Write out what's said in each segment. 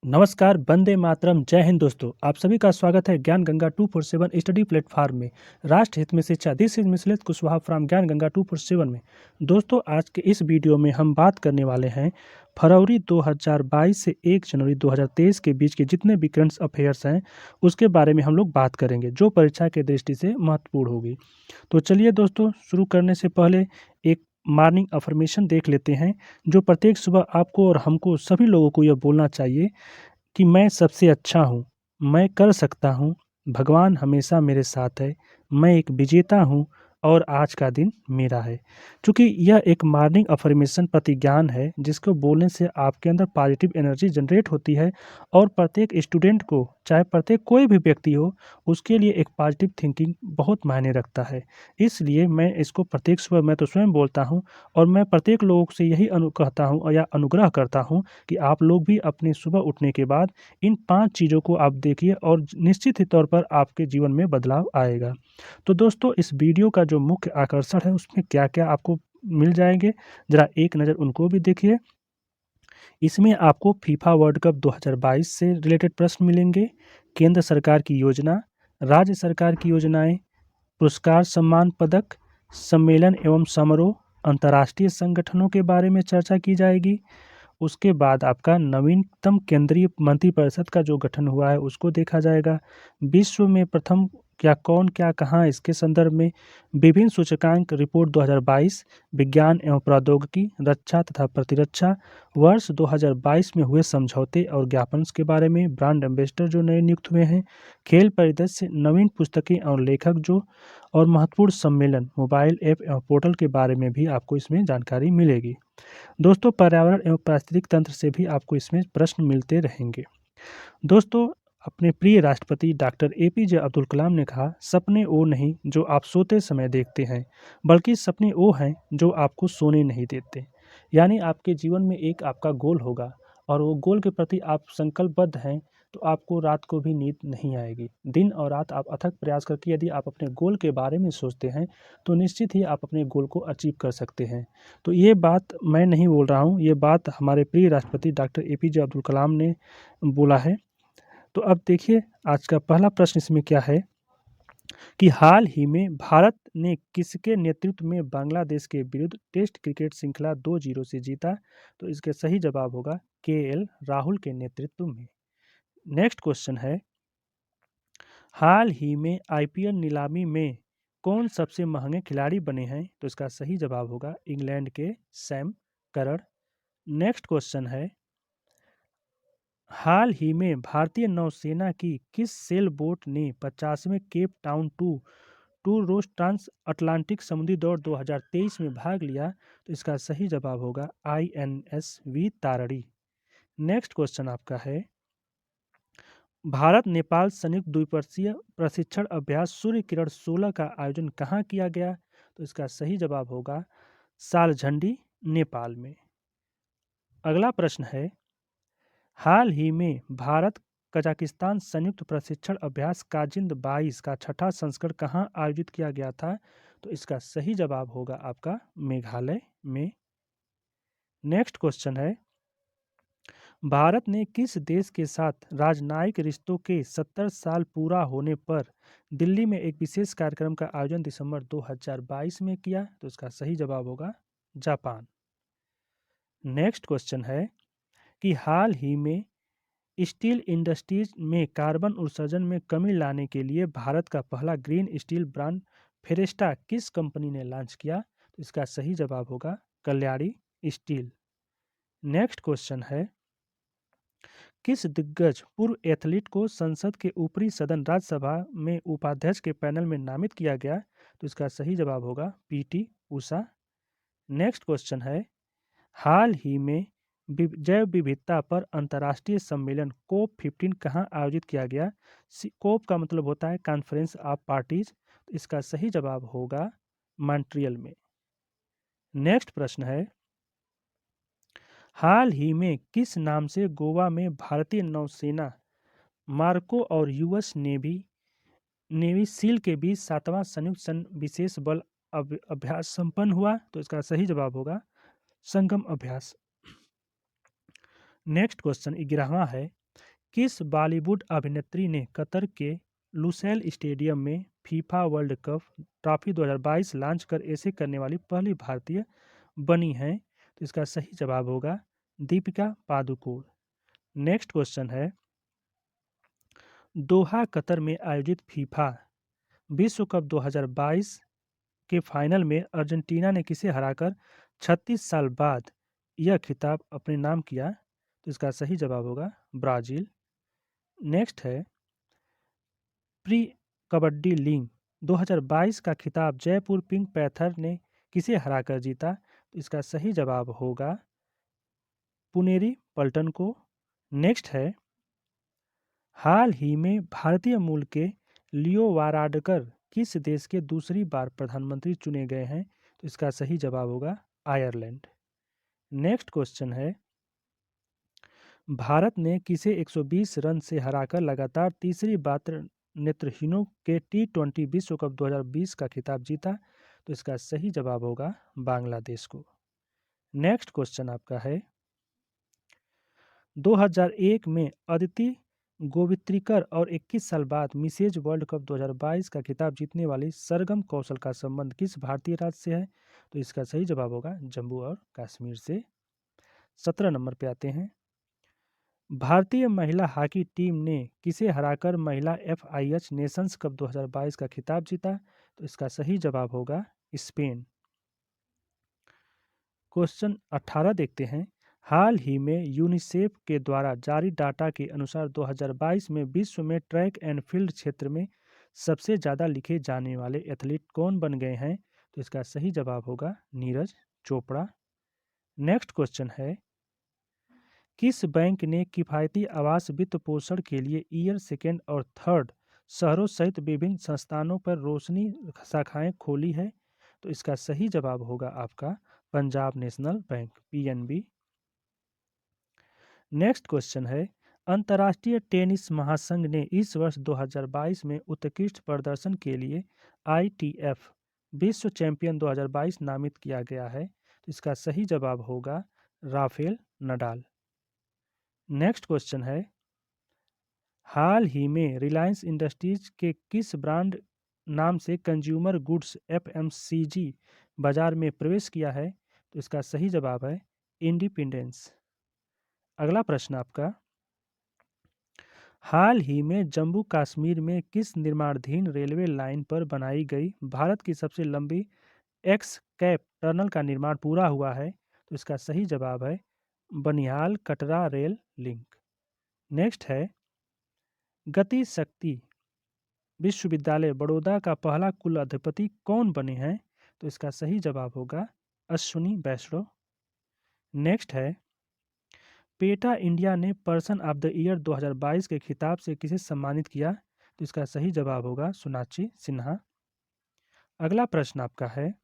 नमस्कार, वंदे मातरम, जय हिंद दोस्तों। आप सभी का स्वागत है ज्ञान गंगा 247 स्टडी प्लेटफॉर्म में। राष्ट्र हित में शिक्षा, दिस इज मिसलेत कुशवाहा फ्रॉम ज्ञान गंगा 247 में। दोस्तों, आज के इस वीडियो में हम बात करने वाले हैं फरवरी 2022 से 1 जनवरी 2023 के बीच के जितने भी करंट अफेयर्स हैं उसके बारे में हम लोग बात करेंगे, जो परीक्षा के दृष्टि से महत्वपूर्ण होगी। तो चलिए दोस्तों, शुरू करने से पहले एक मॉर्निंग अफर्मेशन देख लेते हैं, जो प्रत्येक सुबह आपको और हमको सभी लोगों को यह बोलना चाहिए कि मैं सबसे अच्छा हूँ, मैं कर सकता हूँ, भगवान हमेशा मेरे साथ है, मैं एक विजेता हूँ और आज का दिन मेरा है। चूँकि यह एक मॉर्निंग अफ़र्मेशन प्रतिज्ञान है, जिसको बोलने से आपके अंदर पॉजिटिव एनर्जी जनरेट होती है और प्रत्येक स्टूडेंट को, चाहे प्रत्येक कोई भी व्यक्ति हो, उसके लिए एक पॉजिटिव थिंकिंग बहुत मायने रखता है। इसलिए मैं इसको प्रत्येक सुबह मैं तो स्वयं बोलता हूँ और मैं प्रत्येक लोगों से यही कहता हूँ या अनुग्रह करता हूँ कि आप लोग भी अपने सुबह उठने के बाद इन 5 चीज़ों को आप देखिए और निश्चित ही तौर पर आपके जीवन में बदलाव आएगा। तो दोस्तों, इस वीडियो का जो मुख्य आकर्षण है उसमें क्या-क्या आपको मिल जाएँगे, ज़रा एक नज़र उनको भी देखिए। इसमें आपको फीफा वर्ल्ड कप 2022 से रिलेटेड प्रश्न मिलेंगे, केंद्र सरकार की योजना, राज्य सरकार की योजनाएँ, पुरस्कार सम्मान पदक, सम्मेलन एवं समारोह, अंतर्राष्ट्रीय संगठनों के बारे में चर्चा की जाएगी। उसके बाद आपका नवीनतम केंद्रीय मंत्रिपरिषद का जो गठन हुआ है उसको देखा जाएगा। विश्व में प्रथम क्या, कौन, क्या, कहाँ, इसके संदर्भ में विभिन्न सूचकांक रिपोर्ट 2022, विज्ञान एवं प्रौद्योगिकी, रक्षा तथा प्रतिरक्षा, वर्ष 2022 में हुए समझौते और ज्ञापन के बारे में, ब्रांड एम्बेसडर जो नए नियुक्त हुए हैं, खेल परिदृश्य, नवीन पुस्तकें और लेखक जो, और महत्वपूर्ण सम्मेलन, मोबाइल ऐप एवं पोर्टल के बारे में भी आपको इसमें जानकारी मिलेगी। दोस्तों, पर्यावरण एवं पारिस्थितिक तंत्र से भी आपको इसमें प्रश्न मिलते रहेंगे। दोस्तों, अपने प्रिय राष्ट्रपति डॉक्टर एपीजे अब्दुल कलाम ने कहा, सपने वो नहीं जो आप सोते समय देखते हैं, बल्कि सपने वो हैं जो आपको सोने नहीं देते। यानी आपके जीवन में एक आपका गोल होगा और वो गोल के प्रति आप संकल्पबद्ध हैं, तो आपको रात को भी नींद नहीं आएगी। दिन और रात आप अथक प्रयास करके यदि आप अपने गोल के बारे में सोचते हैं, तो निश्चित ही आप अपने गोल को अचीव कर सकते हैं। तो ये बात मैं नहीं बोल रहा हूँ, ये बात हमारे प्रिय राष्ट्रपति डॉक्टर एपीजे अब्दुल कलाम ने बोला है। तो अब देखिए, आज का पहला प्रश्न इसमें क्या है कि हाल ही में भारत ने किसके नेतृत्व में बांग्लादेश के विरुद्ध टेस्ट क्रिकेट श्रृंखला 2-0 से जीता? तो इसका सही जवाब होगा केएल राहुल के नेतृत्व में। नेक्स्ट क्वेश्चन है, हाल ही में आईपीएल नीलामी में कौन सबसे महंगे खिलाड़ी बने हैं? तो इसका सही जवाब होगा इंग्लैंड के सैम करन। नेक्स्ट क्वेश्चन है, हाल ही में भारतीय नौसेना की किस सेल बोट ने 50वें केप टाउन टू रोज ट्रांस अटलांटिक समुद्री दौड़ 2023 में भाग लिया? तो इसका सही जवाब होगा आईएनएस वी तारड़ी। नेक्स्ट क्वेश्चन आपका है, भारत नेपाल संयुक्त द्विपक्षीय प्रशिक्षण अभ्यास सूर्य किरण 16 का आयोजन कहाँ किया गया? तो इसका सही जवाब होगा सालझंडी, नेपाल में। अगला प्रश्न है, हाल ही में भारत कजाकिस्तान संयुक्त प्रशिक्षण अभ्यास काजिंद 22 का छठा संस्करण कहाँ आयोजित किया गया था? तो इसका सही जवाब होगा आपका मेघालय में। नेक्स्ट क्वेश्चन है, भारत ने किस देश के साथ राजनयिक रिश्तों के 70 साल पूरा होने पर दिल्ली में एक विशेष कार्यक्रम का आयोजन दिसंबर 2022 में किया? तो इसका सही जवाब होगा जापान। नेक्स्ट क्वेश्चन है कि हाल ही में स्टील इंडस्ट्रीज में कार्बन उत्सर्जन में कमी लाने के लिए भारत का पहला ग्रीन स्टील ब्रांड फेरेस्टा किस कंपनी ने लॉन्च किया? तो इसका सही जवाब होगा कल्याणी स्टील। नेक्स्ट क्वेश्चन है, किस दिग्गज पूर्व एथलीट को संसद के ऊपरी सदन राज्यसभा में उपाध्यक्ष के पैनल में नामित किया गया? तो इसका सही जवाब होगा पीटी उषा। नेक्स्ट क्वेश्चन है, हाल ही में जैव विविधता पर अंतर्राष्ट्रीय सम्मेलन कोप 15 कहाँ आयोजित किया गया? कोप का मतलब होता है कॉन्फ्रेंस ऑफ पार्टीज। तो इसका सही जवाब होगा मॉन्ट्रियल में। नेक्स्ट प्रश्न है, हाल ही में किस नाम से गोवा में भारतीय नौसेना, मार्को और यूएस नेवी सील के बीच 7वां संयुक्त विशेष बल अभ्यास संपन्न हुआ? तो इसका सही जवाब होगा संगम अभ्यास। नेक्स्ट क्वेश्चन 11वां है, किस बॉलीवुड अभिनेत्री ने कतर के लुसैल स्टेडियम में FIFA world cup trophy 2022 launch कर ऐसे करने वाली पहली भारतीय बनी हैं? तो इसका सही जवाब होगा दीपिका पादुकोण। नेक्स्ट क्वेश्चन है, दोहा कतर में आयोजित फीफा विश्व कप 2022 के फाइनल में अर्जेंटीना ने किसे हराकर 36 साल बाद यह खिताब अपने नाम किया? तो इसका सही जवाब होगा ब्राजील। नेक्स्ट है, प्री कबड्डी लीग 2022 का खिताब जयपुर पिंक पैंथर ने किसे हराकर जीता? तो इसका सही जवाब होगा पुनेरी पल्टन को। नेक्स्ट है, हाल ही में भारतीय मूल के लियो वाराडकर किस देश के दूसरी बार प्रधानमंत्री चुने गए हैं? तो इसका सही जवाब होगा आयरलैंड। नेक्स्ट क्वेश्चन है, भारत ने किसे 120 रन से हराकर लगातार तीसरी बार नेत्रहीनों के T20 विश्व कप 2020 का खिताब जीता? तो इसका सही जवाब होगा बांग्लादेश को। नेक्स्ट क्वेश्चन आपका है, 2001 में अदिति गोवित्रिकर और 21 साल बाद मिसेज वर्ल्ड कप 2022 का खिताब जीतने वाली सरगम कौशल का संबंध किस भारतीय राज्य से है? तो इसका सही जवाब होगा जम्मू और कश्मीर से। 17 नंबर पे आते हैं, भारतीय महिला हॉकी टीम ने किसे हराकर महिला FIH नेशंस कप 2022 का खिताब जीता? तो इसका सही जवाब होगा स्पेन। क्वेश्चन 18 देखते हैं, हाल ही में यूनिसेफ के द्वारा जारी डाटा के अनुसार 2022 में विश्व में ट्रैक एंड फील्ड क्षेत्र में सबसे ज़्यादा लिखे जाने वाले एथलीट कौन बन गए हैं? तो इसका सही जवाब होगा नीरज चोपड़ा। नेक्स्ट क्वेश्चन है, किस बैंक ने किफ़ायती आवास वित्त पोषण के लिए ईयर सेकेंड और थर्ड शहरों सहित विभिन्न संस्थानों पर रोशनी शाखाएं खोली है? तो इसका सही जवाब होगा आपका Punjab national bank PNB। Next question है, अंतर्राष्ट्रीय टेनिस महासंघ ने इस वर्ष 2022 में उत्कृष्ट प्रदर्शन के लिए ITF विश्व चैंपियन 2022 नामित किया गया है। तो इसका सही जवाब होगा राफेल नडाल। नेक्स्ट क्वेश्चन है, हाल ही में रिलायंस इंडस्ट्रीज के किस ब्रांड नाम से कंज्यूमर गुड्स FMCG बाजार में प्रवेश किया है? तो इसका सही जवाब है इंडिपेंडेंस। अगला प्रश्न आपका, हाल ही में जम्मू कश्मीर में किस निर्माणाधीन रेलवे लाइन पर बनाई गई भारत की सबसे लंबी एक्स कैप टनल का निर्माण पूरा हुआ है? तो इसका सही जवाब है Banihal Katra rail link. Next है, गति शक्ति विश्वविद्यालय बड़ौदा का पहला कुलाधिपति कौन बने हैं? तो इसका सही जवाब होगा अश्विनी वैष्णव। नेक्स्ट है, पेटा इंडिया ने पर्सन ऑफ द ईयर 2022 के खिताब से किसे सम्मानित किया? तो इसका सही जवाब होगा सोनाक्षी सिन्हा। अगला प्रश्न आपका है,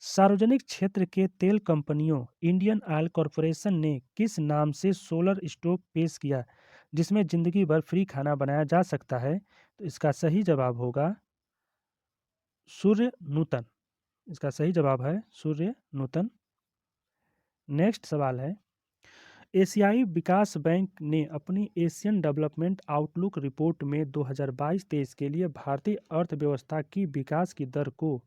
सार्वजनिक क्षेत्र के तेल कंपनियों इंडियन ऑयल कॉरपोरेशन ने किस नाम से सोलर स्टोव पेश किया जिसमें जिंदगी भर फ्री खाना बनाया जा सकता है? तो इसका सही जवाब होगा सूर्य नूतन। इसका सही जवाब है सूर्य नूतन। नेक्स्ट सवाल है, एशियाई विकास बैंक ने अपनी एशियन डेवलपमेंट आउटलुक रिपोर्ट में 2022-23 के लिए भारतीय अर्थव्यवस्था की विकास की दर को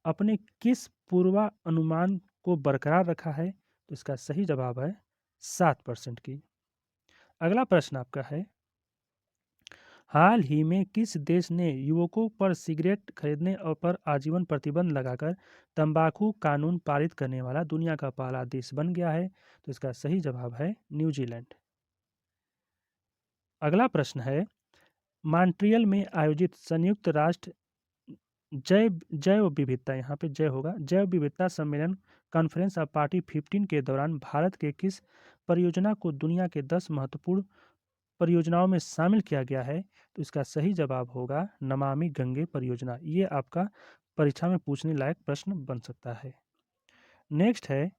अपने किस पूर्वानुमान को बरकरार रखा है? तो इसका सही जवाब है 7% की। अगला प्रश्न आपका है, हाल ही में किस देश ने युवकों पर सिगरेट खरीदने और पर आजीवन प्रतिबंध लगाकर तंबाकू कानून पारित करने वाला दुनिया का पहला देश बन गया है? तो इसका सही जवाब है न्यूजीलैंड। अगला प्रश्न है, मॉन्ट्रियल में आयोजित संयुक्त राष्ट्र जैव विविधता, यहाँ पे जय होगा, जैव विविधता सम्मेलन कॉन्फ्रेंस ऑफ पार्टी 15 के दौरान भारत के किस परियोजना को दुनिया के 10 महत्वपूर्ण परियोजनाओं में शामिल किया गया है? तो इसका सही जवाब होगा नमामि गंगे परियोजना। ये आपका परीक्षा में पूछने लायक प्रश्न बन सकता है। नेक्स्ट है,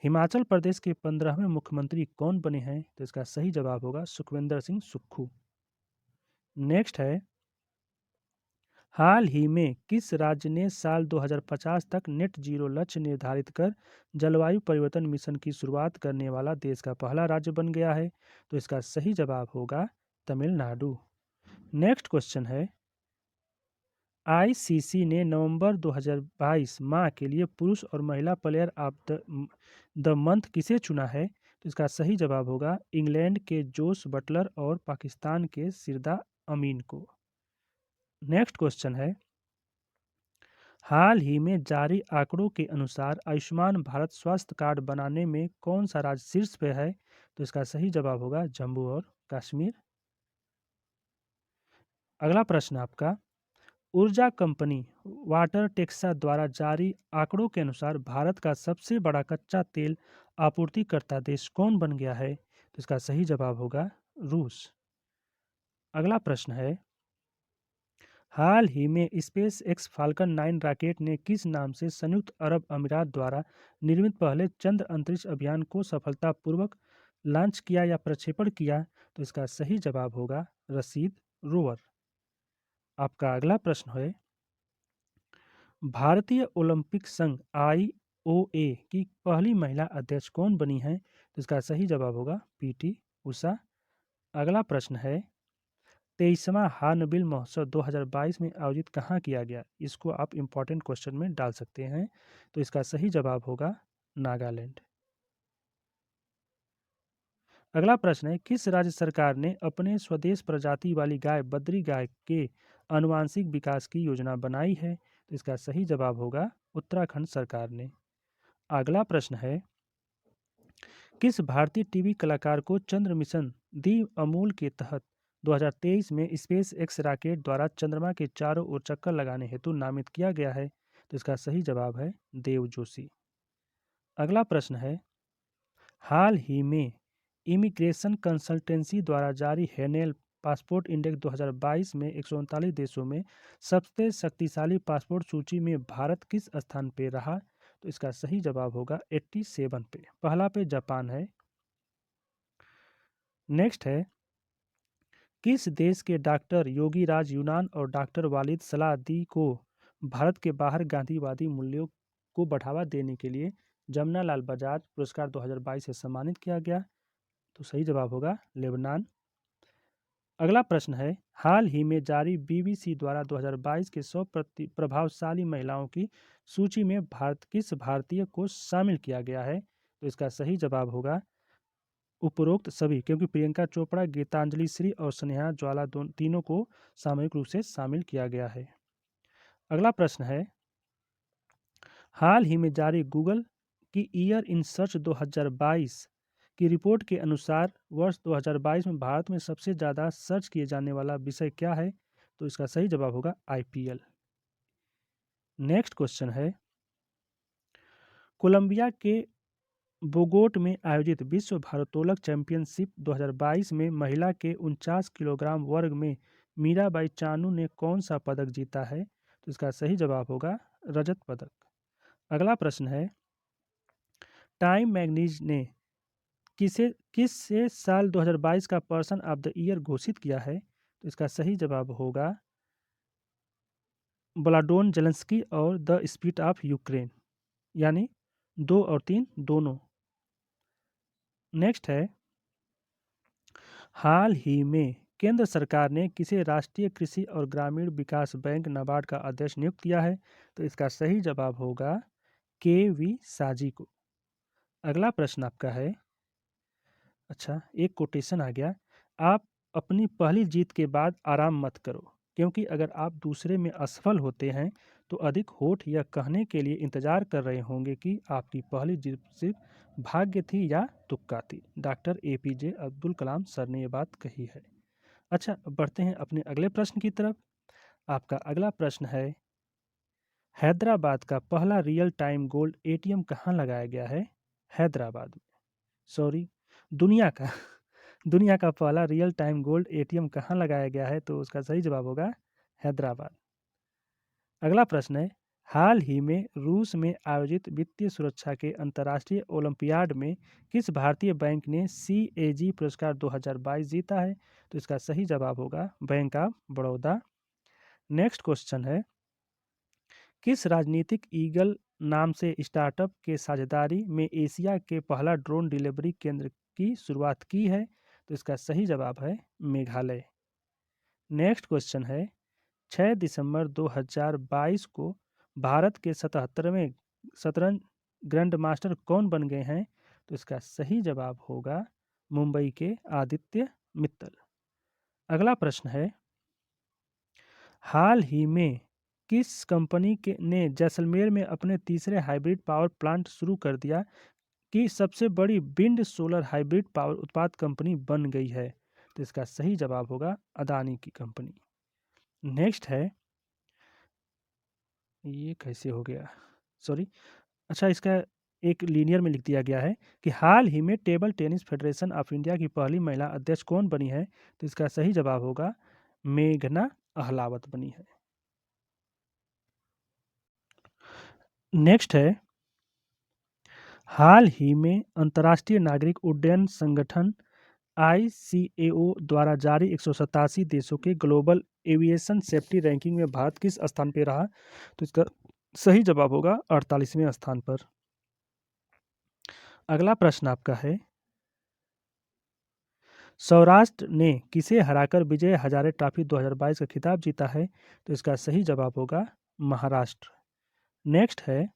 हिमाचल प्रदेश के 15वें मुख्यमंत्री कौन बने हैं? तो इसका सही जवाब होगा सुखविंदर सिंह सुक्खू। नेक्स्ट है, हाल ही में किस राज्य ने साल 2050 तक नेट जीरो लक्ष्य निर्धारित कर जलवायु परिवर्तन मिशन की शुरुआत करने वाला देश का पहला राज्य बन गया है? तो इसका सही जवाब होगा तमिलनाडु। नेक्स्ट क्वेश्चन है, आईसीसी ने नवंबर 2022 माह के लिए पुरुष और महिला प्लेयर ऑफ द मंथ किसे चुना है? तो इसका सही जवाब होगा इंग्लैंड के जोस बटलर और पाकिस्तान के सिरदा अमीन को। नेक्स्ट क्वेश्चन है, हाल ही में जारी आंकड़ों के अनुसार आयुष्मान भारत स्वास्थ्य कार्ड बनाने में कौन सा राज्य शीर्ष पे है? तो इसका सही जवाब होगा जम्मू और कश्मीर। अगला प्रश्न आपका, ऊर्जा कंपनी वाटर टेक्सा द्वारा जारी आंकड़ों के अनुसार भारत का सबसे बड़ा कच्चा तेल आपूर्तिकर्ता देश कौन बन गया है? तो इसका सही जवाब होगा रूस। अगला प्रश्न है, हाल ही में स्पेस एक्स फाल्कन 9 रॉकेट ने किस नाम से संयुक्त अरब अमीरात द्वारा निर्मित पहले चंद्र अंतरिक्ष अभियान को सफलतापूर्वक लॉन्च किया या प्रक्षेपण किया? तो इसका सही जवाब होगा रशीद रोवर। आपका अगला प्रश्न है, भारतीय ओलंपिक संघ आईओए की पहली महिला अध्यक्ष कौन बनी है? तो इसका सही जवाब होगा पीटी उषा। अगला प्रश्न है, 23वां हार्नबिल महोत्सव 2022 में आयोजित कहाँ किया गया? इसको आप इम्पोर्टेंट क्वेश्चन में डाल सकते हैं। तो इसका सही जवाब होगा नागालैंड। अगला प्रश्न है, किस राज्य सरकार ने अपने स्वदेश प्रजाति वाली गाय बद्री गाय के आनुवांशिक विकास की योजना बनाई है? तो इसका सही जवाब होगा उत्तराखंड सरकार ने। अगला प्रश्न है, किस भारतीय टीवी कलाकार को चंद्र मिशन दी अमूल के तहत 2023 में स्पेस एक्स रॉकेट द्वारा चंद्रमा के चारों ओर चक्कर लगाने हेतु नामित किया गया है? तो इसका सही जवाब है देव जोशी। अगला प्रश्न है, हाल ही में इमिग्रेशन कंसल्टेंसी द्वारा जारी हैनेल पासपोर्ट इंडेक्स 2022 में 139 देशों में सबसे शक्तिशाली पासपोर्ट सूची में भारत किस स्थान पे रहा? तो इसका सही जवाब होगा 87 पे। पहला पे जापान है। नेक्स्ट है, किस देश के डॉक्टर योगीराज यूनान और डॉक्टर वालिद सलादी को भारत के बाहर गांधीवादी मूल्यों को बढ़ावा देने के लिए जमनालाल बजाज पुरस्कार 2022 से सम्मानित किया गया? तो सही जवाब होगा लेबनान। अगला प्रश्न है, हाल ही में जारी बीबीसी द्वारा 2022 के 100 प्रभावशाली महिलाओं की सूची में भारत किस भारतीय को शामिल किया गया है? तो इसका सही जवाब होगा उपरोक्त सभी, क्योंकि प्रियंका चोपड़ा, गीतांजलि श्री और स्नेहा ज्वाला तीनों को सामूहिक रूप से शामिल किया गया है। अगला प्रश्न है, हाल ही में जारी गूगल की ईयर इन सर्च 2022 की रिपोर्ट के अनुसार वर्ष 2022 में भारत में सबसे ज़्यादा सर्च किए जाने वाला विषय क्या है? तो इसका सही जवाब होगा आईपीएल। नेक्स्ट क्वेश्चन है, कोलंबिया के बोगोट में आयोजित विश्व भारोत्तोलक चैंपियनशिप 2022 में महिला के 49 किलोग्राम वर्ग में मीराबाई चानू ने कौन सा पदक जीता है? तो इसका सही जवाब होगा रजत पदक। अगला प्रश्न है, टाइम मैगजीन ने किसे साल 2022 का पर्सन ऑफ द ईयर घोषित किया है? तो इसका सही जवाब होगा व्लाडोन जेलेंस्की और द स्पिरिट ऑफ यूक्रेन, यानी 2 और 3 दोनों। नेक्स्ट है, हाल ही में केंद्र सरकार ने किसे राष्ट्रीय कृषि और ग्रामीण विकास बैंक नाबार्ड का अध्यक्ष नियुक्त किया है? तो इसका सही जवाब होगा के वी साजी को। अगला प्रश्न आपका है, अच्छा एक कोटेशन आ गया, आप अपनी पहली जीत के बाद आराम मत करो, क्योंकि अगर आप दूसरे में असफल होते हैं तो अधिक होठ यह कहने के लिए इंतजार कर रहे होंगे कि आपकी पहली जीत सिर्फ भाग्य थी या तुक्का थी। Doctor APJ Abdul Kalam sir ने यह बात कही है। अच्छा, बढ़ते हैं अपने अगले प्रश्न की तरफ। आपका अगला प्रश्न है, हैदराबाद का पहला रियल टाइम गोल्ड एटीएम कहाँ लगाया गया है? हैदराबाद में, सॉरी, दुनिया का दुनिया का पहला रियल टाइम गोल्ड एटीएम कहाँ लगाया गया है? तो उसका सही जवाब होगा हैदराबाद। अगला प्रश्न है, हाल ही में रूस में आयोजित वित्तीय सुरक्षा के अंतर्राष्ट्रीय ओलंपियाड में किस भारतीय बैंक ने सीएजी पुरस्कार 2022 जीता है? तो इसका सही जवाब होगा bank of Baroda. Next question है, किस राजनीतिक ईगल नाम से स्टार्टअप के साझेदारी में एशिया के पहला ड्रोन डिलीवरी केंद्र की शुरुआत की है? तो इसका सही जवाब है मेघालय। नेक्स्ट क्वेश्चन है, 6 दिसंबर 2022 को भारत के 77वें शतरंज ग्रैंड मास्टर कौन बन गए हैं? तो इसका सही जवाब होगा मुंबई के आदित्य मित्तल। अगला प्रश्न है, हाल ही में किस कंपनी के ने जैसलमेर में अपने तीसरे हाइब्रिड पावर प्लांट शुरू कर दिया कि सबसे बड़ी विंड सोलर हाइब्रिड पावर उत्पाद कंपनी बन गई है? तो इसका सही जवाब होगा अदानी की कंपनी। नेक्स्ट है, ये कैसे हो गया, सॉरी, अच्छा इसका एक लीनियर में लिख दिया गया है कि हाल ही में table tennis federation of India की पहली महिला अध्यक्ष कौन बनी है? तो इसका सही जवाब होगा मेघना अहलावत बनी है। नेक्स्ट है, हाल ही में अंतर्राष्ट्रीय नागरिक उड्डयन संगठन ICAO द्वारा जारी 187 देशों के ग्लोबल एविएशन सेफ्टी रैंकिंग में भारत किस स्थान पर रहा? तो इसका सही जवाब होगा 48वें स्थान पर। अगला प्रश्न आपका है, सौराष्ट्र ने किसे हराकर विजय हजारे ट्रॉफी 2022 का खिताब जीता है? तो इसका सही जवाब होगा महाराष्ट्र। नेक्स्ट है,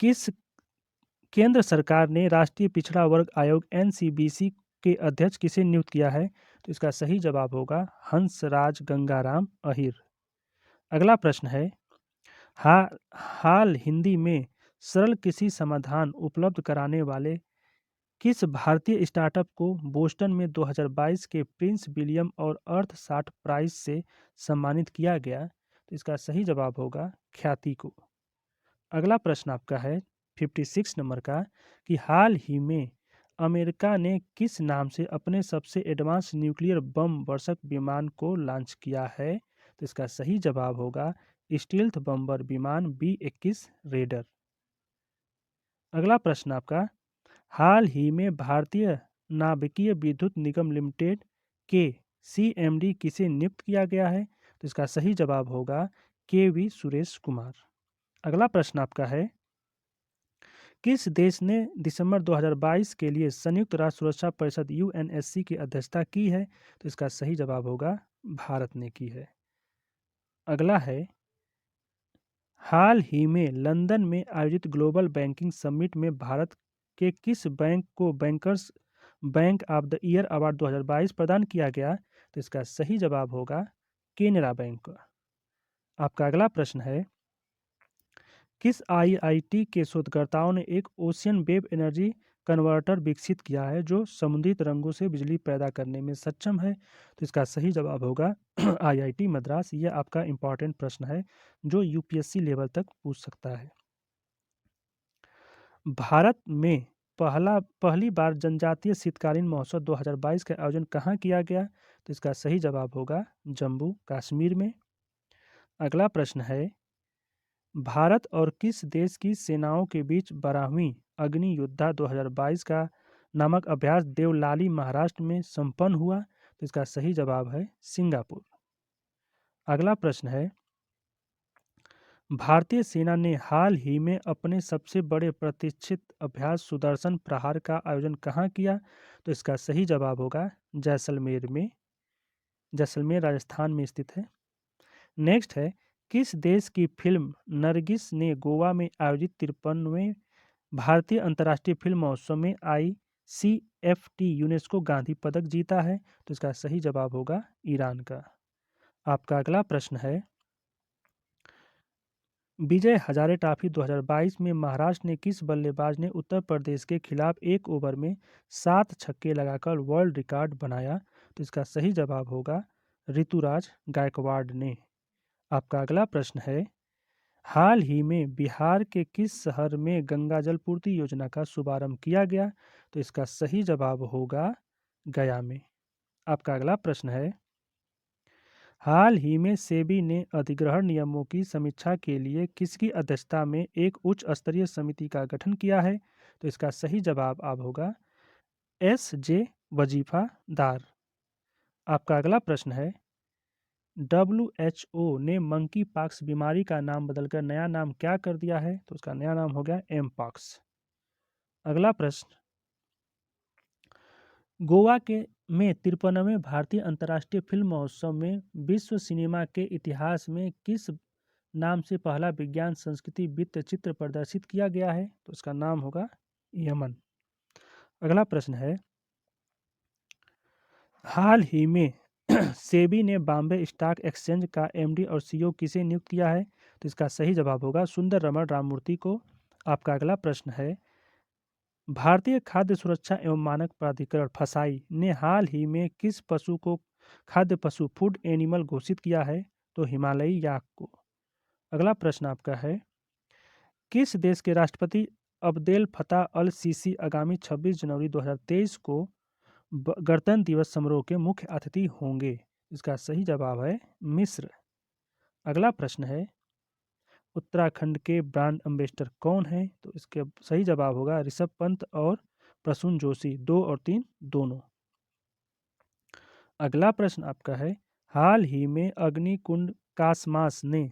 किस केंद्र सरकार ने राष्ट्रीय पिछड़ा वर्ग आयोग NCBC के अध्यक्ष किसे नियुक्त किया है? तो इसका सही जवाब होगा हंसराज गंगाराम अहिर। अगला प्रश्न है, हाल हिंदी में सरल कृषि समाधान उपलब्ध कराने वाले किस भारतीय स्टार्टअप को बोस्टन में 2022 के प्रिंस विलियम और अर्थशास्त्र प्राइज से सम्मानित किया गया? तो इसका सही जवाब होगा ख्याति को। अगला प्रश्न आपका है 56 नंबर का कि हाल ही में अमेरिका ने किस नाम से अपने सबसे एडवांस न्यूक्लियर बम वर्षक विमान को लॉन्च किया है? तो इसका सही जवाब होगा स्टील्थ बम्बर विमान B-21 रेडर। अगला प्रश्न आपका, हाल ही में भारतीय नाभिकीय विद्युत निगम लिमिटेड के CMD किसे नियुक्त किया गया है? तो इसका सही जवाब होगा KV सुरेश कुमार। अगला प्रश्न आपका है, किस देश ने दिसंबर 2022 के लिए संयुक्त राष्ट्र सुरक्षा परिषद UNSC की अध्यक्षता की है? तो इसका सही जवाब होगा भारत ने की है। अगला है, हाल ही में लंदन में आयोजित ग्लोबल बैंकिंग समिट में भारत के किस बैंक को bankers bank of the year award 2022 प्रदान किया गया? तो इसका सही जवाब होगा केनरा बैंक। आपका अगला प्रश्न है, किस IIT के शोधकर्ताओं ने एक ओशियन वेव एनर्जी कन्वर्टर विकसित किया है जो समुद्री तरंगों से बिजली पैदा करने में सक्षम है? तो इसका सही जवाब होगा IIT मद्रास। यह आपका इंपॉर्टेंट प्रश्न है जो UPSC लेवल तक पूछ सकता है। भारत में पहली बार जनजातीय शीतकालीन महोत्सव 2022 का आयोजन कहाँ किया गया? तो इसका सही जवाब होगा जम्मू कश्मीर में। अगला प्रश्न है, भारत और किस देश की सेनाओं के बीच 12वीं अग्नि योद्धा 2022 का नामक अभ्यास देवलाली महाराष्ट्र में संपन्न हुआ? तो इसका सही जवाब है सिंगापुर। अगला प्रश्न है, भारतीय सेना ने हाल ही में अपने सबसे बड़े प्रतिष्ठित अभ्यास सुदर्शन प्रहार का आयोजन कहाँ किया? तो इसका सही जवाब होगा जैसलमेर में। जैसलमेर राजस्थान में स्थित है। नेक्स्ट है, किस देश की फिल्म नरगिस ने गोवा में आयोजित 53वें भारतीय अंतर्राष्ट्रीय फिल्म महोत्सव में ICFT यूनेस्को गांधी पदक जीता है? तो इसका सही जवाब होगा ईरान का। आपका अगला प्रश्न है, विजय हजारे ट्रॉफी 2022 में महाराष्ट्र ने किस बल्लेबाज ने उत्तर प्रदेश के खिलाफ एक ओवर में 7 छक्के लगाकर वर्ल्ड रिकॉर्ड बनाया? तो इसका सही जवाब होगा ऋतुराज गायकवाड़ ने। आपका अगला प्रश्न है, हाल ही में बिहार के किस शहर में गंगा जल पूर्ति योजना का शुभारंभ किया गया? तो इसका सही जवाब होगा गया में। आपका अगला प्रश्न है, हाल ही में सेबी ने अधिग्रहण नियमों की समीक्षा के लिए किसकी अध्यक्षता में एक उच्च स्तरीय समिति का गठन किया है? तो इसका सही जवाब आप होगा SJ वजीफा दार। आपका अगला प्रश्न है, WHO ने मंकी पॉक्स बीमारी का नाम बदलकर नया नाम क्या कर दिया है? तो उसका नया नाम हो गया एम पॉक्स। अगला प्रश्न, गोवा के में 53वें भारतीय अंतर्राष्ट्रीय फिल्म महोत्सव में विश्व सिनेमा के इतिहास में किस नाम से पहला विज्ञान संस्कृति वृत्त चित्र प्रदर्शित किया गया है? तो उसका नाम होगा यमन। अगला प्रश्न है, हाल ही में सेबी ने बॉम्बे स्टॉक एक्सचेंज का एमडी और सीईओ किसे नियुक्त किया है? तो इसका सही जवाब होगा सुंदर रमन राममूर्ति को। आपका अगला प्रश्न है, भारतीय खाद्य सुरक्षा एवं मानक प्राधिकरण फसाई ने हाल ही में किस पशु को खाद्य पशु फूड एनिमल घोषित किया है? तो हिमालयी याक को। अगला प्रश्न आपका है, किस देश के राष्ट्रपति अब्देल फताह अल सीसी आगामी 26 जनवरी 2023 को गणतंत्र दिवस समारोह के मुख्य अतिथि होंगे? इसका सही जवाब है मिस्र। अगला प्रश्न है, उत्तराखंड के ब्रांड एम्बेसडर कौन है? तो इसके सही जवाब होगा ऋषभ पंत और प्रसून जोशी, 2 और 3 दोनों। अगला प्रश्न आपका है, हाल ही में अग्निकुंड कासमास ने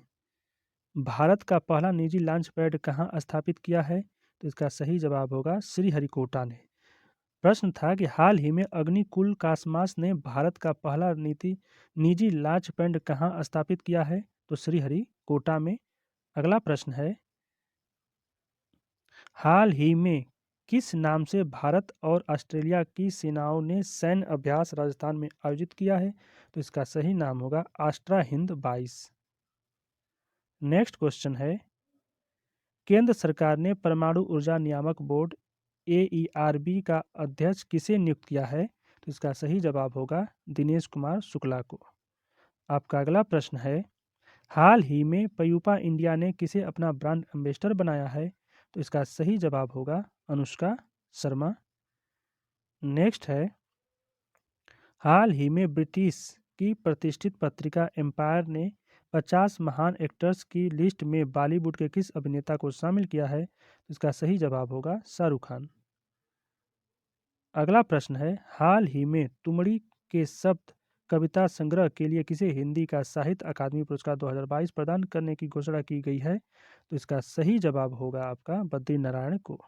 भारत का पहला निजी लॉन्च पैड कहाँ स्थापित किया है? तो इसका सही जवाब होगा श्रीहरिकोटा ने। प्रश्न था कि हाल ही में अग्निकुल कासमास ने भारत का पहला निजी लॉन्च पैड कहाँ स्थापित किया है? तो श्रीहरिकोटा में। अगला प्रश्न है, हाल ही में किस नाम से भारत और ऑस्ट्रेलिया की सेनाओं ने सैन्य अभ्यास राजस्थान में आयोजित किया है? तो इसका सही नाम होगा आस्ट्रा हिंद 22। नेक्स्ट क्वेश्चन है, केंद्र सरकार ने परमाणु ऊर्जा नियामक बोर्ड AERB का अध्यक्ष किसे नियुक्त किया है? तो इसका सही जवाब होगा दिनेश कुमार शुक्ला को। आपका अगला प्रश्न है, हाल ही में पयूपा इंडिया ने किसे अपना ब्रांड एम्बेसडर बनाया है? तो इसका सही जवाब होगा अनुष्का शर्मा। नेक्स्ट है, हाल ही में ब्रिटिश की प्रतिष्ठित पत्रिका एम्पायर ने 50 महान एक्टर्स की लिस्ट में बॉलीवुड के किस अभिनेता को शामिल किया है? तो इसका सही जवाब होगा शाहरुख खान। अगला प्रश्न है, हाल ही में तुमड़ी के शब्द कविता संग्रह के लिए किसे हिंदी का साहित्य अकादमी पुरस्कार 2022 प्रदान करने की घोषणा की गई है? तो इसका सही जवाब होगा आपका बद्री नारायण को।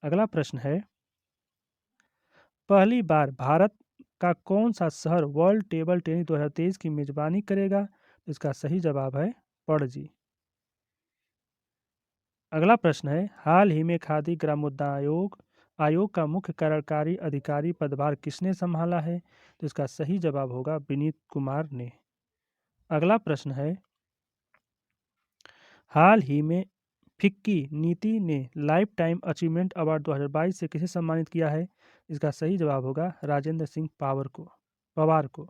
अगला प्रश्न है, पहली बार भारत का कौन सा शहर वर्ल्ड टेबल टेनिस 2023 की मेजबानी करेगा? तो इसका सही जवाब है पणजी। अगला प्रश्न है, हाल ही में खादी ग्रामोद्योग आयोग का मुख्य कार्यकारी अधिकारी पदभार किसने संभाला है? तो इसका सही जवाब होगा विनीत कुमार ने। अगला प्रश्न है, हाल ही में फिक्की नीति ने लाइफ टाइम अचीवमेंट अवार्ड 2022 से किसे सम्मानित किया है? इसका सही जवाब होगा राजेंद्र सिंह पवार को।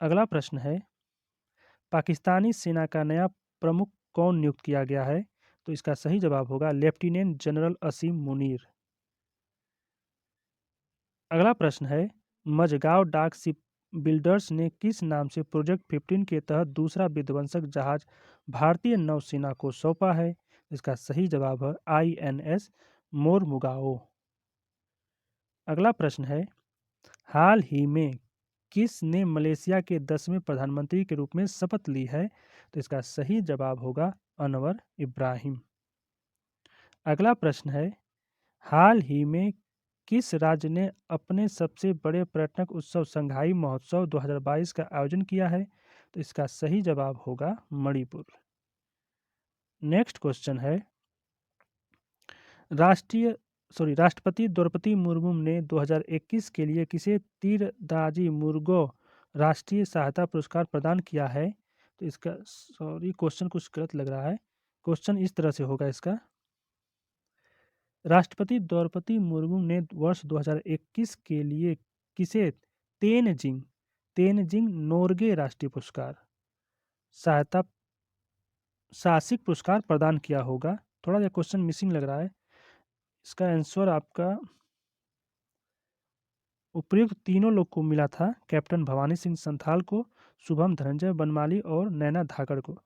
अगला प्रश्न है, पाकिस्तानी सेना का नया प्रमुख कौन नियुक्त किया गया है? तो इसका सही जवाब होगा लेफ्टिनेंट जनरल असीम मुनीर। अगला प्रश्न है, मझगांव डाक शिप बिल्डर्स ने किस नाम से प्रोजेक्ट 15 के तहत दूसरा विध्वंसक जहाज भारतीय नौसेना को सौंपा है? इसका सही जवाब है INS मोरमुगाओ। अगला प्रश्न है, हाल ही में किस ने मलेशिया के 10वें प्रधानमंत्री के रूप में शपथ ली है? तो इसका सही जवाब होगा अनवर इब्राहिम। अगला प्रश्न है, हाल ही में किस राज्य ने अपने सबसे बड़े पर्यटक उत्सव संघाई महोत्सव 2022 का आयोजन किया है? तो इसका सही जवाब होगा मणिपुर। नेक्स्ट क्वेश्चन है, राष्ट्रपति द्रौपदी मुर्मू ने 2021 के लिए किसे तीरंदाजी मुर्गो राष्ट्रीय सहायता पुरस्कार प्रदान किया है? तो इसका क्वेश्चन कुछ गलत लग रहा है। क्वेश्चन इस तरह से होगा इसका, राष्ट्रपति द्रौपदी मुर्मू ने वर्ष 2021 के लिए किसे तेनजिंग नोर्गे राष्ट्रीय पुरस्कार साहसिक पुरस्कार प्रदान किया होगा। थोड़ा सा क्वेश्चन मिसिंग लग रहा है। इसका आंसर आपका उपयुक्त तीनों लोग को मिला था, कैप्टन भवानी सिंह संथाल को, शुभम धनंजय बनमाली और नैना धाकड़ को।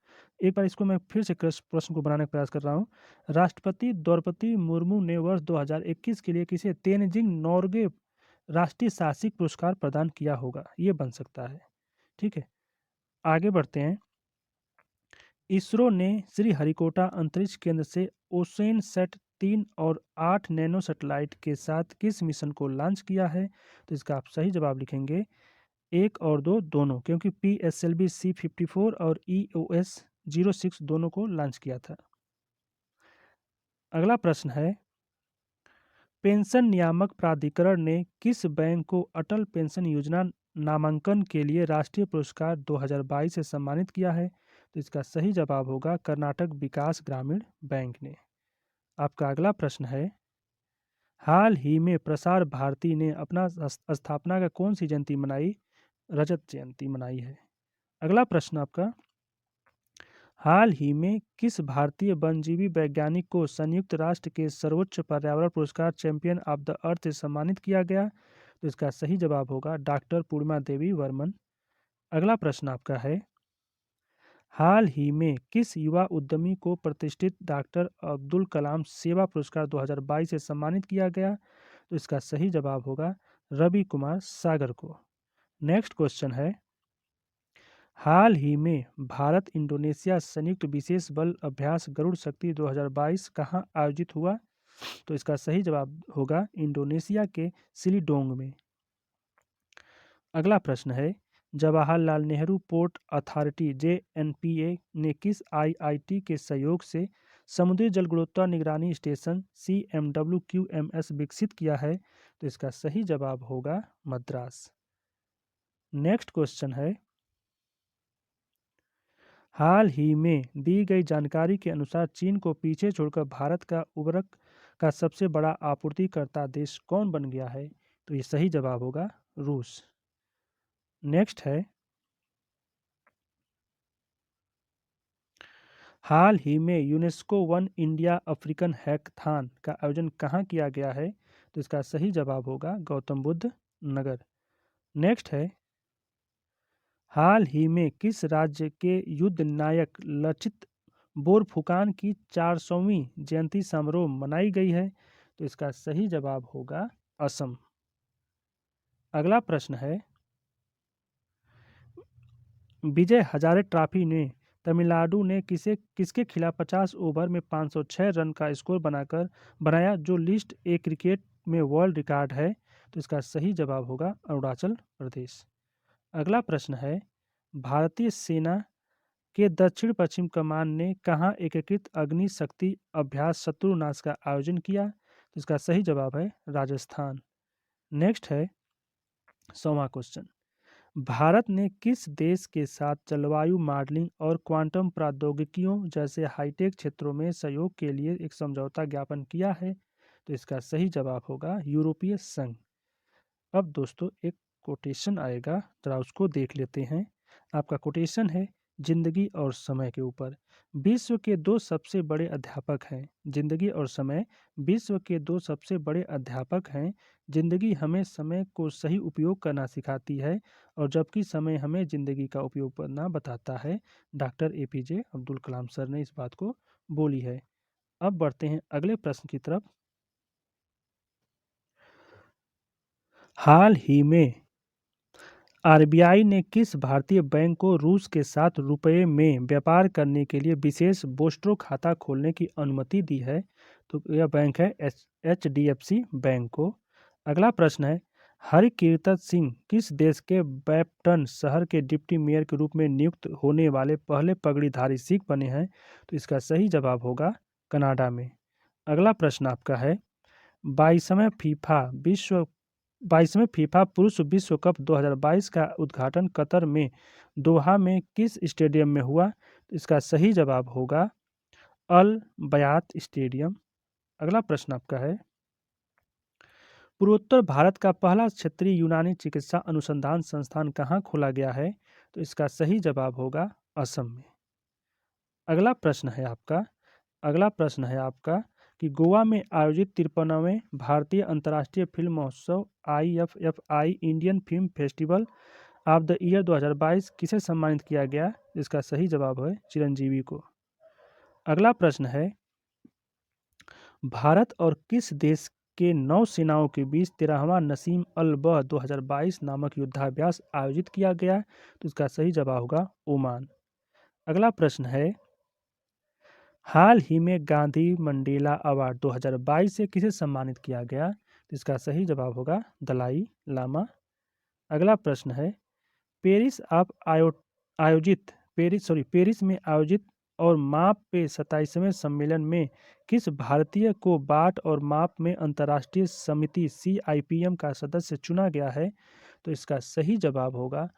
एक बार इसको मैं फिर से प्रश्न को बनाने का प्रयास कर रहा हूँ। राष्ट्रपति द्रौपदी मुर्मू ने वर्ष 2021 के लिए किसे तेनजिंग नोर्गे राष्ट्रीय साहसिक पुरस्कार प्रदान किया होगा? ये बन सकता है। ठीक है, आगे बढ़ते हैं। इसरो ने श्रीहरिकोटा अंतरिक्ष केंद्र से ओसेन सेट 3 और 8 नैनो सैटेलाइट के साथ किस मिशन को लॉन्च किया है? तो इसका आप सही जवाब लिखेंगे 1 और 2 दोनों, क्योंकि PSLV C-54 और EOS-06 दोनों को लॉन्च किया था। अगला प्रश्न है, पेंशन नियामक प्राधिकरण ने किस बैंक को अटल पेंशन योजना नामांकन के लिए राष्ट्रीय पुरस्कार 2022 से सम्मानित किया है? तो इसका सही जवाब होगा कर्नाटक विकास ग्रामीण बैंक ने। आपका अगला प्रश्न है, हाल ही में प्रसार भारती ने अपना स्थापना का कौन सी जयंती मनाई? रजत जयंती मनाई है। अगला प्रश्न आपका, हाल ही में किस भारतीय वन्यजीवी वैज्ञानिक को संयुक्त राष्ट्र के सर्वोच्च पर्यावरण पुरस्कार चैंपियन ऑफ द अर्थ से सम्मानित किया गया? तो इसका सही जवाब होगा डॉक्टर पूर्णिमा देवी वर्मन। अगला प्रश्न आपका है, हाल ही में किस युवा उद्यमी को प्रतिष्ठित डॉक्टर अब्दुल कलाम सेवा पुरस्कार 2022 से सम्मानित किया गया? तो इसका सही जवाब होगा रवि कुमार सागर को। नेक्स्ट क्वेश्चन है, हाल ही में भारत इंडोनेशिया संयुक्त विशेष बल अभ्यास गरुड़ शक्ति 2022 कहाँ आयोजित हुआ? तो इसका सही जवाब होगा इंडोनेशिया के सिलीडोंग में। अगला प्रश्न है, Jawaharlal Nehru port authority JNPA ने किस IIT के सहयोग से समुद्री जल गुणवत्ता निगरानी स्टेशन CMWQMS विकसित किया है? तो इसका सही जवाब होगा मद्रास। नेक्स्ट क्वेश्चन है, हाल ही में दी गई जानकारी के अनुसार चीन को पीछे छोड़कर भारत का उर्वरक का सबसे बड़ा आपूर्तिकर्ता देश कौन बन गया है? तो ये सही जवाब होगा रूस। नेक्स्ट है, हाल ही में UNESCO one India African hackathon का आयोजन कहाँ किया गया है? तो इसका सही जवाब होगा गौतम बुद्ध नगर। नेक्स्ट है, हाल ही में किस राज्य के युद्ध नायक लचित बोरफुकान की 400वीं जयंती समारोह मनाई गई है? तो इसका सही जवाब होगा असम। अगला प्रश्न है, विजय हजारे ट्रॉफी में तमिलनाडु ने किसके खिलाफ 50 ओवर में 506 रन का स्कोर बनाया, जो लिस्ट ए क्रिकेट में वर्ल्ड रिकॉर्ड है? तो इसका सही जवाब होगा अरुणाचल प्रदेश। अगला प्रश्न है, भारतीय सेना के दक्षिण पश्चिम कमान ने कहाँ एकीकृत अग्नि शक्ति अभ्यास शत्रुनाश का आयोजन किया? तो इसका सही जवाब है राजस्थान। नेक्स्ट है 100वां क्वेश्चन, भारत ने किस देश के साथ जलवायु मॉडलिंग और क्वांटम प्रौद्योगिकियों जैसे हाईटेक क्षेत्रों में सहयोग के लिए एक समझौता ज्ञापन किया है? तो इसका सही जवाब होगा यूरोपीय संघ। अब दोस्तों एक कोटेशन आएगा, जरा उसको देख लेते हैं। आपका कोटेशन है, जिंदगी और समय के ऊपर। विश्व के दो सबसे बड़े अध्यापक हैं। जिंदगी और समय विश्व के दो सबसे बड़े अध्यापक हैं। जिंदगी हमें समय को सही उपयोग करना सिखाती है, और जबकि समय हमें जिंदगी का उपयोग करना बताता है। Doctor APJ Abdul Kalam sir ने इस बात को बोली है। अब बढ़ते हैं अगले प्रश्न की तरफ। हाल ही में RBI ने किस भारतीय बैंक को रूस के साथ रुपये में व्यापार करने के लिए विशेष बोस्ट्रो खाता खोलने की अनुमति दी है? तो यह बैंक है HDFC बैंक को। अगला प्रश्न है, हरकीरत सिंह किस देश के बैप्टन शहर के डिप्टी मेयर के रूप में नियुक्त होने वाले पहले पगड़ीधारी सिख बने हैं? तो इसका सही जवाब होगा कनाडा में। अगला प्रश्न आपका है, 22वें फीफा पुरुष विश्व कप 2022 का उद्घाटन कतर में दोहा में किस स्टेडियम में हुआ? इसका सही जवाब होगा अल बयात स्टेडियम। अगला प्रश्न आपका है, पूर्वोत्तर भारत का पहला क्षेत्रीय यूनानी चिकित्सा अनुसंधान संस्थान कहाँ खोला गया है? तो इसका सही जवाब होगा असम में। अगला प्रश्न है आपका कि गोवा में आयोजित 53वें भारतीय अंतर्राष्ट्रीय फिल्म महोत्सव IFFI Indian film festival of the year 2022 किसे सम्मानित किया गया? इसका सही जवाब है चिरंजीवी को। अगला प्रश्न है, भारत और किस देश के नौसेनाओं के बीच 13वां नसीम अल बह 2022 नामक युद्धाभ्यास आयोजित किया गया? तो इसका सही जवाब होगा ओमान। अगला प्रश्न है, हाल ही में गांधी मंडेला अवार्ड 2022 से किसे सम्मानित किया गया? तो इसका सही जवाब होगा दलाई लामा। अगला प्रश्न है, पेरिस आप आयोजित पेरिस में आयोजित और माप पे 27वें सम्मेलन में किस भारतीय को बाट और माप में अंतर्राष्ट्रीय समिति CIPM का सदस्य चुना गया है? तो इसका सही जवाब होगा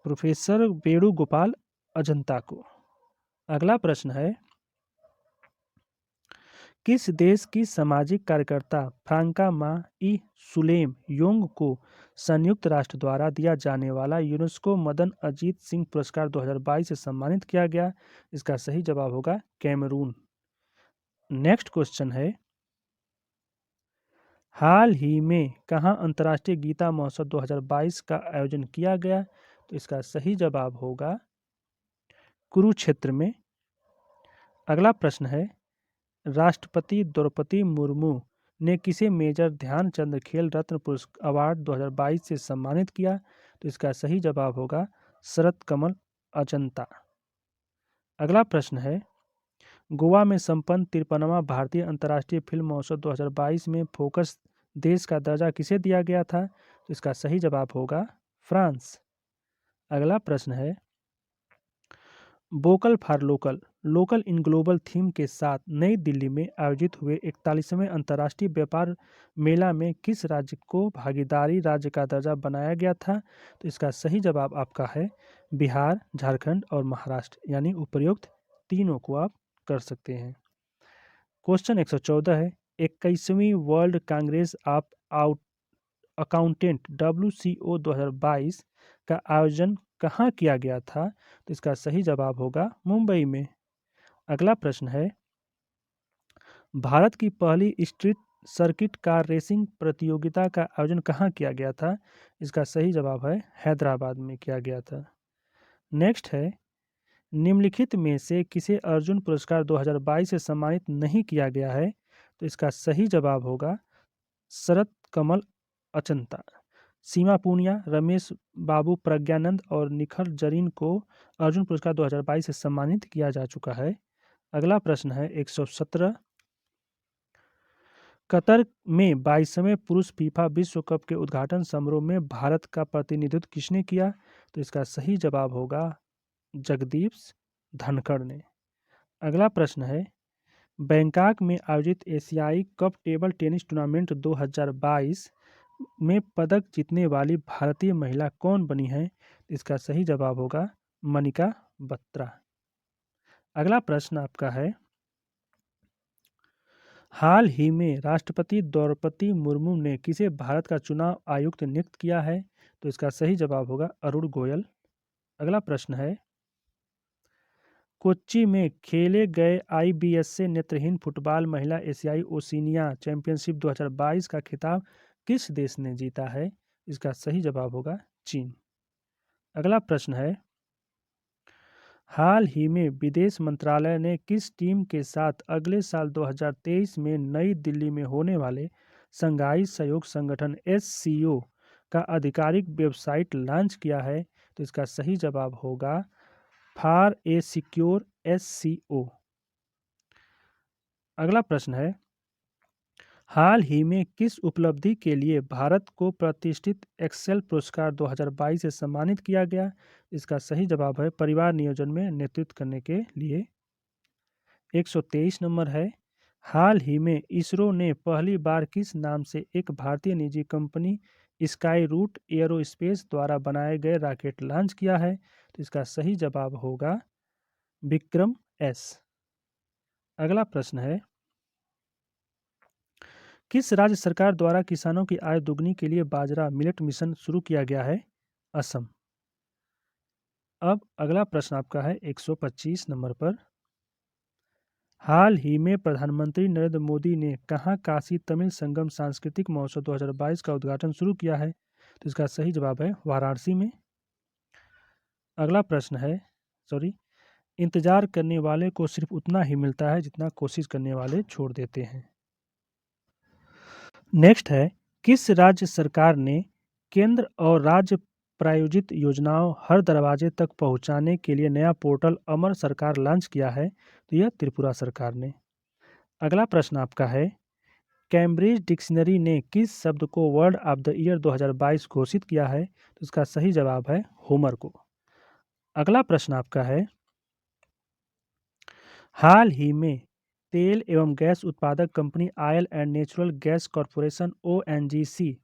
प्रोफेसर वेणुगोपाल अजंता को। अगला प्रश्न है, किस देश की सामाजिक कार्यकर्ता फ्रांका मा ई सुलेम योंग को संयुक्त राष्ट्र द्वारा दिया जाने वाला यूनेस्को मदन अजीत सिंह पुरस्कार 2022 से सम्मानित किया गया? इसका सही जवाब होगा कैमरून। नेक्स्ट क्वेश्चन है, हाल ही में कहाँ अंतर्राष्ट्रीय गीता महोत्सव 2022 का आयोजन किया गया? तो इसका सही जवाब होगा कुरुक्षेत्र में। अगला प्रश्न है, राष्ट्रपति द्रौपदी मुर्मू ने किसे मेजर ध्यानचंद खेल रत्न पुरस्कार अवार्ड 2022 से सम्मानित किया? तो इसका सही जवाब होगा शरत कमल अजंता। अगला प्रश्न है, गोवा में संपन्न 53वां भारतीय अंतर्राष्ट्रीय फिल्म महोत्सव 2022 में फोकस देश का दर्जा किसे दिया गया था? तो इसका सही जवाब होगा फ्रांस। अगला प्रश्न है, vocal for local local in global theme के साथ नई दिल्ली में आयोजित हुए 41वें अंतर्राष्ट्रीय व्यापार मेला में किस राज्य को भागीदारी राज्य का दर्जा बनाया गया था? तो इसका सही जवाब आपका है बिहार, झारखंड और महाराष्ट्र, यानी उपर्युक्त तीनों को आप कर सकते हैं। क्वेश्चन 114 है, 21वीं world Congress of accountant WCO 2022 का आयोजन कहाँ किया गया था? तो इसका सही जवाब होगा मुंबई में। अगला प्रश्न है, भारत की पहली स्ट्रीट सर्किट कार रेसिंग प्रतियोगिता का आयोजन कहाँ किया गया था? इसका सही जवाब है हैदराबाद में किया गया था। नेक्स्ट है, निम्नलिखित में से किसे अर्जुन पुरस्कार 2022 से सम्मानित नहीं किया गया है? तो इसका सही जवाब होगा शरत कमल अचंता। सीमा पूनिया, रमेश बाबू प्रज्ञानंद और निखिल जरीन को अर्जुन पुरस्कार 2022 से सम्मानित किया जा चुका है। अगला प्रश्न है 117, कतर में 22वें पुरुष फीफा विश्व कप के उद्घाटन समारोह में भारत का प्रतिनिधित्व किसने किया? तो इसका सही जवाब होगा जगदीप धनखड़ ने। अगला प्रश्न है, बैंकॉक में आयोजित एशियाई कप टेबल टेनिस टूर्नामेंट 2022 में पदक जीतने वाली भारतीय महिला कौन बनी है? इसका सही जवाब होगा मनिका बत्रा। अगला प्रश्न आपका है, हाल ही में राष्ट्रपति द्रौपदी मुर्मू ने किसे भारत का चुनाव आयुक्त नियुक्त किया है? तो इसका सही जवाब होगा अरुण गोयल। अगला प्रश्न है, कोच्चि में खेले गए IBSA नेत्रहीन फुटबॉल महिला एशियाई ओशिनिया चैंपियनशिप 2022 का खिताब किस देश ने जीता है? इसका सही जवाब होगा चीन। अगला प्रश्न है, हाल ही में विदेश मंत्रालय ने किस टीम के साथ अगले साल 2023 में नई दिल्ली में होने वाले शंघाई सहयोग संगठन SCO का आधिकारिक वेबसाइट लॉन्च किया है? तो इसका सही जवाब होगा फॉर ए सिक्योर SCO। अगला प्रश्न है, हाल ही में किस उपलब्धि के लिए भारत को प्रतिष्ठित एक्सेल पुरस्कार 2022 से सम्मानित किया गया? इसका सही जवाब है परिवार नियोजन में नेतृत्व करने के लिए। 123 नंबर है, हाल ही में इसरो ने पहली बार किस नाम से एक भारतीय निजी कंपनी स्काई रूट एयरोस्पेस द्वारा बनाए गए रॉकेट लॉन्च किया है? तो इसका सही जवाब होगा विक्रम-S। अगला प्रश्न है, किस राज्य सरकार द्वारा किसानों की आय दोगुनी के लिए बाजरा मिलेट मिशन शुरू किया गया है? असम। अब अगला प्रश्न आपका है 125 नंबर पर, हाल ही में प्रधानमंत्री नरेंद्र मोदी ने कहाँ काशी तमिल संगम सांस्कृतिक महोत्सव 2022 का उद्घाटन शुरू किया है? तो इसका सही जवाब है वाराणसी में। अगला प्रश्न है, इंतजार करने वाले को सिर्फ उतना ही मिलता है जितना कोशिश करने वाले छोड़ देते हैं। नेक्स्ट है, किस राज्य सरकार ने केंद्र और राज्य प्रायोजित योजनाओं हर दरवाजे तक पहुंचाने के लिए नया पोर्टल अमर सरकार लॉन्च किया है? तो यह त्रिपुरा सरकार ने। अगला प्रश्न आपका है, कैम्ब्रिज डिक्शनरी ने किस शब्द को वर्ड ऑफ द ईयर 2022 घोषित किया है? तो इसका सही जवाब है होमर को। अगला प्रश्न आपका है, हाल ही में तेल एवं गैस उत्पादक company oil and natural gas corporation ONGC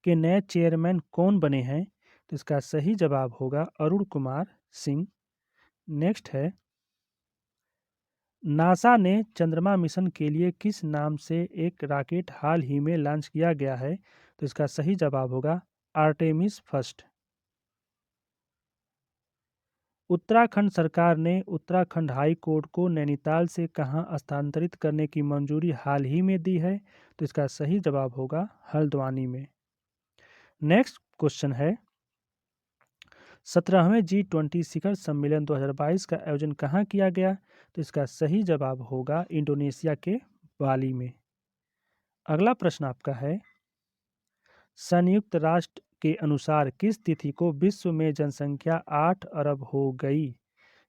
के नए चेयरमैन कौन बने हैं? तो इसका सही जवाब होगा अरुण कुमार सिंह। नेक्स्ट है, नासा ने चंद्रमा मिशन के लिए किस नाम से एक रॉकेट हाल ही में लॉन्च किया गया है? तो इसका सही जवाब होगा आर्टेमिस फर्स्ट। उत्तराखंड सरकार ने उत्तराखंड हाई कोर्ट को नैनीताल से कहां स्थानांतरित करने की मंजूरी हाल ही में दी है? तो इसका सही जवाब होगा हल्द्वानी में। नेक्स्ट क्वेश्चन है, 17वें G20 शिखर सम्मेलन 2022 का आयोजन कहाँ किया गया? तो इसका सही जवाब होगा इंडोनेशिया के बाली में। अगला प्रश्न आपका है, संयुक्त राष्ट्र के अनुसार किस तिथि को विश्व में जनसंख्या 8 अरब हो गई?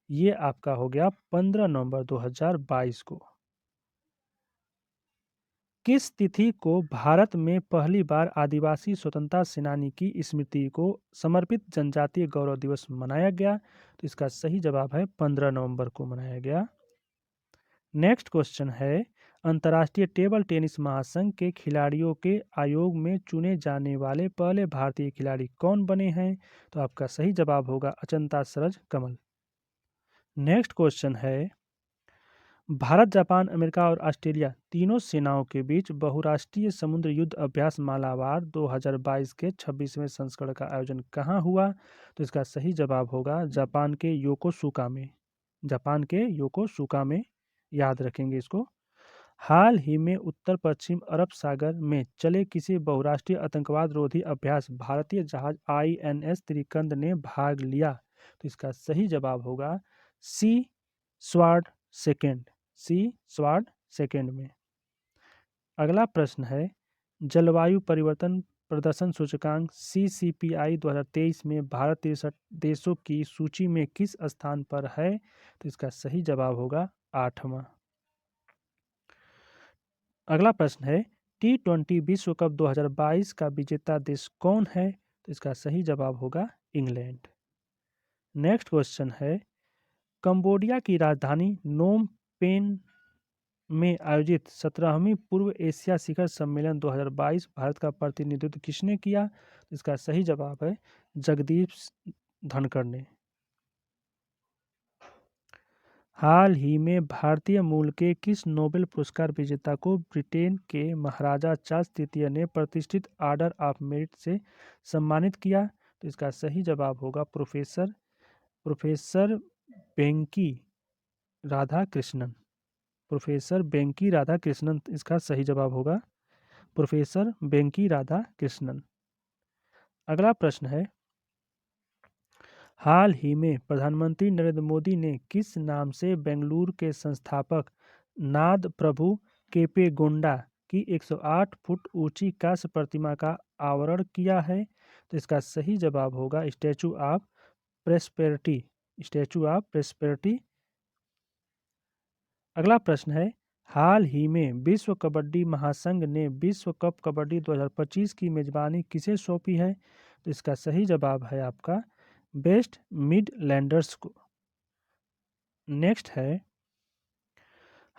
ये आपका हो गया 15 नवंबर 2022 को। किस तिथि को भारत में पहली बार आदिवासी स्वतंत्रता सेनानी की स्मृति को समर्पित जनजातीय गौरव दिवस मनाया गया? तो इसका सही जवाब है 15 नवंबर को मनाया गया। नेक्स्ट क्वेश्चन है, अंतर्राष्ट्रीय टेबल टेनिस महासंघ के खिलाड़ियों के आयोग में चुने जाने वाले पहले भारतीय खिलाड़ी कौन बने हैं? तो आपका सही जवाब होगा अचंता सरज कमल। नेक्स्ट क्वेश्चन है, भारत, जापान, अमेरिका और ऑस्ट्रेलिया तीनों सेनाओं के बीच बहुराष्ट्रीय समुद्र युद्ध अभ्यास मालाबार 2022 के 26वें संस्करण का आयोजन कहाँ हुआ? तो इसका सही जवाब होगा जापान के योकोसुका में। जापान के योकोसुका में, याद रखेंगे इसको। हाल ही में उत्तर पश्चिम अरब सागर में चले किसी बहुराष्ट्रीय आतंकवाद रोधी अभ्यास भारतीय जहाज INS त्रिकंद ने भाग लिया? तो इसका सही जवाब होगा सी स्वार्ड सेकेंड। सी स्वार्ड सेकेंड में। अगला प्रश्न है, जलवायु परिवर्तन प्रदर्शन सूचकांक CCPI 2023 में भारत 63 देशों की सूची में किस स्थान पर है? तो इसका सही जवाब होगा 8वां। अगला प्रश्न है, T20 विश्व कप 2022 का विजेता देश कौन है? तो इसका सही जवाब होगा इंग्लैंड। नेक्स्ट क्वेश्चन है, कंबोडिया की राजधानी नोम पेन में आयोजित 17वीं पूर्व एशिया शिखर सम्मेलन 2022 भारत का प्रतिनिधित्व किसने किया? तो इसका सही जवाब है जगदीप धनखड़ ने। हाल ही में भारतीय मूल के किस नोबेल पुरस्कार विजेता को ब्रिटेन के महाराजा चार्ल्स तृतीय ने प्रतिष्ठित ऑर्डर ऑफ मेरिट से सम्मानित किया? तो इसका सही जवाब होगा प्रोफेसर वेंकी राधाकृष्णन। प्रोफेसर वेंकी राधाकृष्णन इसका सही जवाब होगा, प्रोफेसर वेंकी राधाकृष्णन। अगला प्रश्न है, हाल ही में प्रधानमंत्री नरेंद्र मोदी ने किस नाम से बेंगलुरु के संस्थापक नाद प्रभु केपेगौड़ा की 108 फुट ऊंची कांस्य प्रतिमा का आवरण किया है? तो इसका सही जवाब होगा Statue of Prosperity. Statue of Prosperity. अगला प्रश्न है, हाल ही में विश्व कबड्डी महासंघ ने विश्व कप कबड्डी 2025 की मेजबानी किसे सौंपी है? तो इसका सही जवाब है आपका वेस्ट मिडलैंडर्स को। नेक्स्ट है,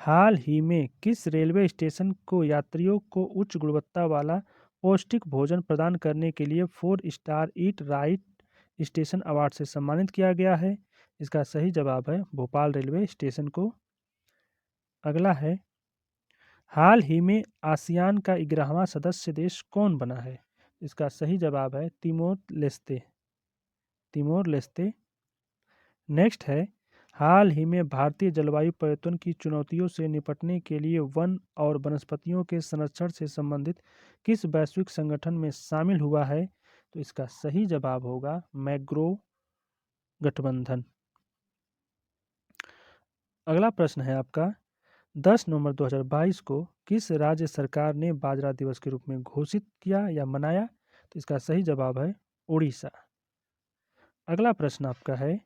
हाल ही में किस रेलवे स्टेशन को यात्रियों को उच्च गुणवत्ता वाला पौष्टिक भोजन प्रदान करने के लिए 4 star eat right station award से सम्मानित किया गया है? इसका सही जवाब है भोपाल रेलवे स्टेशन को। अगला है, हाल ही में आसियान का 11वां सदस्य देश कौन बना है? इसका सही जवाब है Timor Leste. Timor Leste. Next है, हाल ही में भारतीय जलवायु परिवर्तन की चुनौतियों से निपटने के लिए वन और वनस्पतियों के संरक्षण से संबंधित किस वैश्विक संगठन में शामिल हुआ है? तो इसका सही जवाब होगा मैग्रो गठबंधन। अगला प्रश्न है आपका, 10 नवंबर 2022 को किस राज्य सरकार ने बाजरा दिवस के रूप में घोषित किया या मनाया? तो इसका सही जवाब है उड़ीसा। अगला प्रश्न आपका है,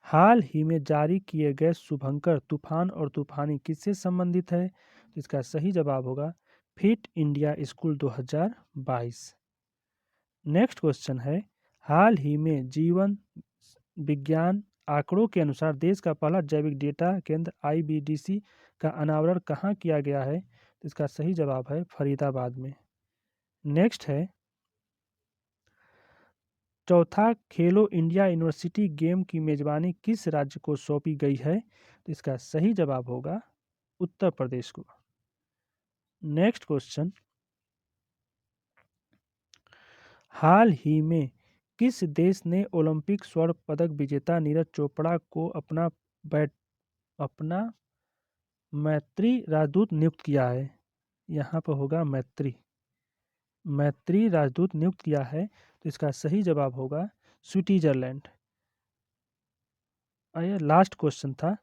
हाल ही में जारी किए गए शुभंकर तूफान और तूफानी किससे संबंधित है? तो इसका सही जवाब होगा fit India school 2022। Next question है, हाल ही में जीवन विज्ञान आंकड़ों के अनुसार देश का पहला जैविक डेटा केंद्र आईबीडीसी का अनावरण कहाँ किया गया है? तो इसका सही जवाब है फरीदाबाद में। नेक्स्ट है, चौथा खेलो इंडिया यूनिवर्सिटी गेम की मेजबानी किस राज्य को सौंपी गई है? तो इसका सही जवाब होगा उत्तर प्रदेश को। नेक्स्ट क्वेश्चन, हाल ही में किस देश ने ओलंपिक स्वर्ण पदक विजेता नीरज चोपड़ा को अपना मैत्री राजदूत नियुक्त किया है? यहाँ पर होगा मैत्री राजदूत नियुक्त किया है, तो इसका सही जवाब होगा स्विट्जरलैंड। ये लास्ट क्वेश्चन था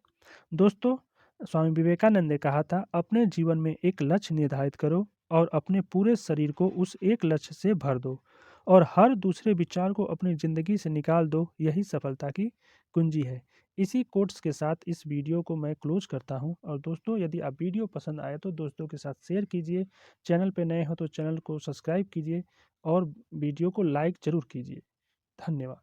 दोस्तों। स्वामी विवेकानंद ने कहा था, अपने जीवन में एक लक्ष्य निर्धारित करो और अपने पूरे शरीर को उस एक लक्ष्य से भर दो और हर दूसरे विचार को अपनी ज़िंदगी से निकाल दो, यही सफलता की कुंजी है। इसी कोट्स के साथ इस वीडियो को मैं क्लोज करता हूं। और दोस्तों, यदि आप वीडियो पसंद आए तो दोस्तों के साथ शेयर कीजिए, चैनल पर नए हो तो चैनल को सब्सक्राइब कीजिए और वीडियो को लाइक ज़रूर कीजिए। धन्यवाद।